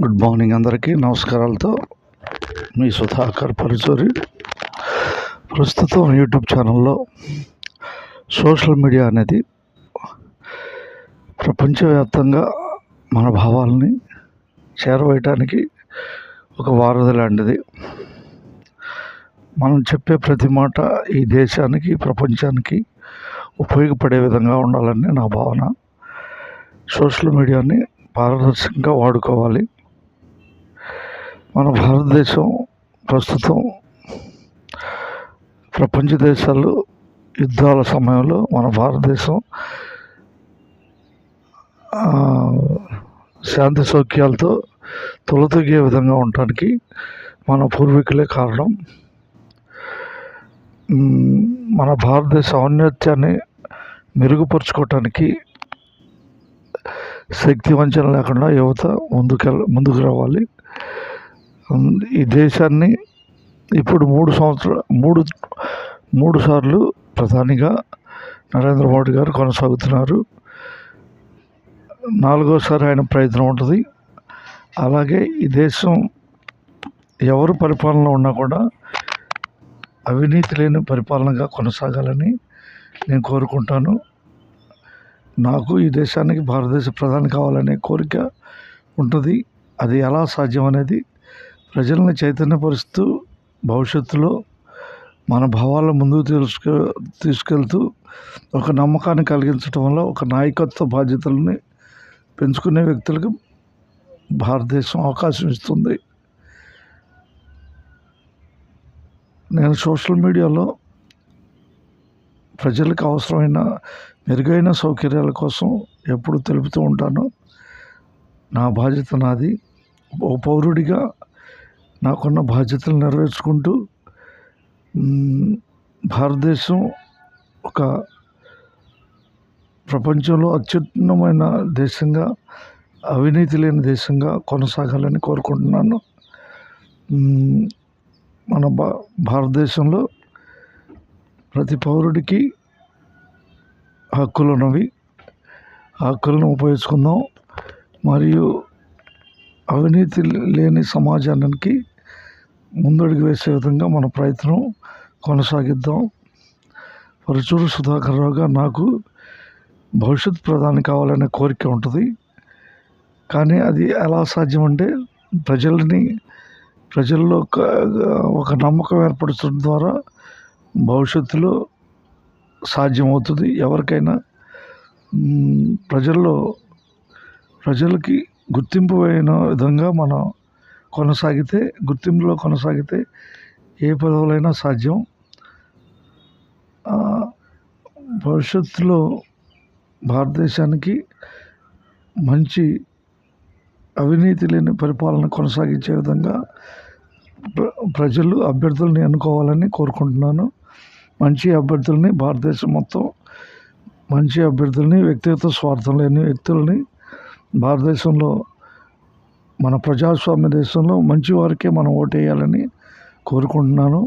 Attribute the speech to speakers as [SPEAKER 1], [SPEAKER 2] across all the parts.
[SPEAKER 1] Good morning అందరికీ నమస్కారాలతో మీ సుధాకర్ పరుచూరి. ప్రస్తుతం YouTube ఛానల్లో సోషల్ మీడియా అనేది ప్రపంచవ్యాప్తంగా మన భావాలని చేరవేయటానికి ఒక వారధి లాంటిది. మనం చెప్పే ప్రతి మాట ఈ దేశానికి, ప్రపంచానికి ఉపయోగపడే విధంగా ఉండాలని నా భావన. సోషల్ మీడియాని పారదర్శకంగా వాడుకోవాలి. మన భారతదేశం ప్రస్తుతం ప్రపంచ దేశాలు యుద్ధాల సమయంలో మన భారతదేశం శాంతి సౌఖ్యాలతో తొలతొగే విధంగా ఉండటానికి మన పూర్వీకులే కారణం. మన భారతదేశ ఔన్నత్యాన్ని మెరుగుపరుచుకోవటానికి శక్తి వంచన లేకుండా యువత ముందుకు రావాలి. ఈ దేశాన్ని ఇప్పుడు మూడు సార్లు ప్రధానిగా నరేంద్ర మోడీ గారు కొనసాగుతున్నారు. 4వసారి ఆయన ప్రయత్నం ఉంటుంది. అలాగే ఈ దేశం ఎవరు పరిపాలనలో ఉన్నా కూడా అవినీతి లేని పరిపాలనగా కొనసాగాలని నేను కోరుకుంటాను. నాకు ఈ దేశానికి భారతదేశ ప్రధాని కావాలనే కోరిక ఉంటుంది. అది ఎలా సాధ్యం అనేది ప్రజల్ని చైతన్యపరుస్తూ భవిష్యత్తులో మన భావాలను ముందుకు తీసుకెళ్తూ ఒక నమ్మకాన్ని కలిగించడం వల్ల ఒక నాయకత్వ బాధ్యతలని పెంచుకునే వ్యక్తులకు భారతదేశం అవకాశం ఇస్తుంది. నేను సోషల్ మీడియాలో ప్రజలకు అవసరమైన మెరుగైన సౌకర్యాల కోసం ఎప్పుడు తెలుపుతూ ఉంటాను. నా బాధ్యత నాది. ఓ పౌరుడిగా నాకున్న బాధ్యతలు నెరవేర్చుకుంటూ భారతదేశం ఒక ప్రపంచంలో అత్యున్నతమైన దేశంగా, అవినీతి లేని దేశంగా కొనసాగాలని కోరుకుంటున్నాను. మన భారతదేశంలో ప్రతి పౌరుడికి హక్కులు ఉన్నవి. హక్కులను ఉపయోగించుకుందాం. మరియు అవినీతి లేని సమాజానికి ముందడుగు వేసే విధంగా మన ప్రయత్నం కొనసాగిద్దాం. పరుచూరి సుధాకర్ రావుగా నాకు భవిష్యత్ ప్రధాని కావాలనే కోరిక ఉంటుంది. కానీ అది ఎలా సాధ్యం అంటే ప్రజల్లో ఒక నమ్మకం ఏర్పరచడం ద్వారా భవిష్యత్తులో సాధ్యమవుతుంది. ఎవరికైనా ప్రజలకి గుర్తింపు అయిన విధంగా మనం గుర్తింపులో కొనసాగితే ఏ పదవులైనా సాధ్యం. భవిష్యత్తులో భారతదేశానికి మంచి అవినీతి లేని పరిపాలన కొనసాగించే విధంగా ప్రజలు అభ్యర్థుల్ని ఎన్నుకోవాలని కోరుకుంటున్నాను. మంచి అభ్యర్థుల్ని, భారతదేశం మొత్తం మంచి అభ్యర్థుల్ని, వ్యక్తిగత స్వార్థం లేని వ్యక్తుల్ని భారతదేశంలో, మన ప్రజాస్వామ్య దేశంలో మంచి వారికే మనం ఓటేయాలని కోరుకుంటున్నాను.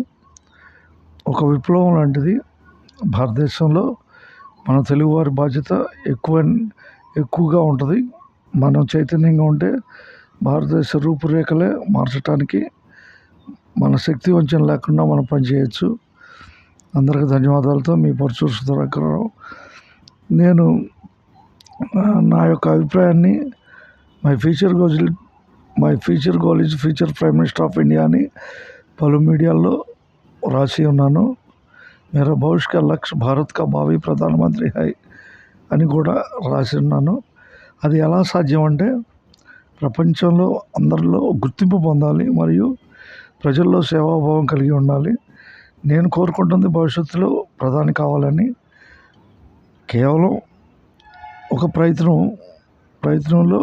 [SPEAKER 1] ఒక విప్లవం లాంటిది భారతదేశంలో. మన తెలుగువారి బాధ్యత ఎక్కువగా ఉంటుంది. మనం చైతన్యంగా ఉంటే భారతదేశ రూపురేఖలే మార్చడానికి మన శక్తి వంచన లేకుండా మనం పనిచేయచ్చు. అందరికీ ధన్యవాదాలతో మీ పరుచూరి సుధాకర్ రావు. నేను నా యొక్క అభిప్రాయాన్ని my future goal is future prime minister of India అని పలు మీడియాల్లో రాసి ఉన్నాను. మేరా భవిష్య కా లక్ష్య భారత్ కా భావి ప్రధానమంత్రి హై అని కూడా రాసి ఉన్నాను. అది ఎలా సాధ్యం అంటే ప్రపంచంలో అందరిలో గుర్తింపు పొందాలి మరియు ప్రజల్లో సేవాభావం కలిగి ఉండాలి. నేను కోరుకుంటుంది భవిష్యత్తులో ప్రధాని కావాలని. కేవలం ఒక ప్రయత్నంలో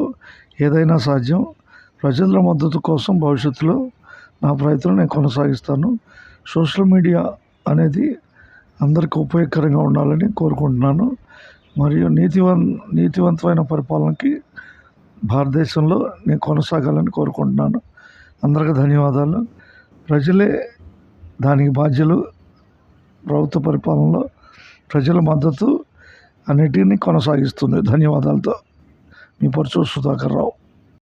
[SPEAKER 1] ఏదైనా సాధ్యం. ప్రజల మద్దతు కోసం భవిష్యత్తులో నా ప్రయత్నం నేను కొనసాగిస్తాను. సోషల్ మీడియా అనేది అందరికీ ఉపయోగకరంగా ఉండాలని కోరుకుంటున్నాను. మరియు నీతివంతమైన పరిపాలనకి భారతదేశంలో నేను కొనసాగాలని కోరుకుంటున్నాను. అందరికీ ధన్యవాదాలు. ప్రజలే దానికి బాధ్యులు. ప్రభుత్వ పరిపాలనలో ప్రజల మద్దతు అన్నిటినీ కొనసాగిస్తుంది. ధన్యవాదాలతో మీ పరుచూరి సుధాకర్ రావు.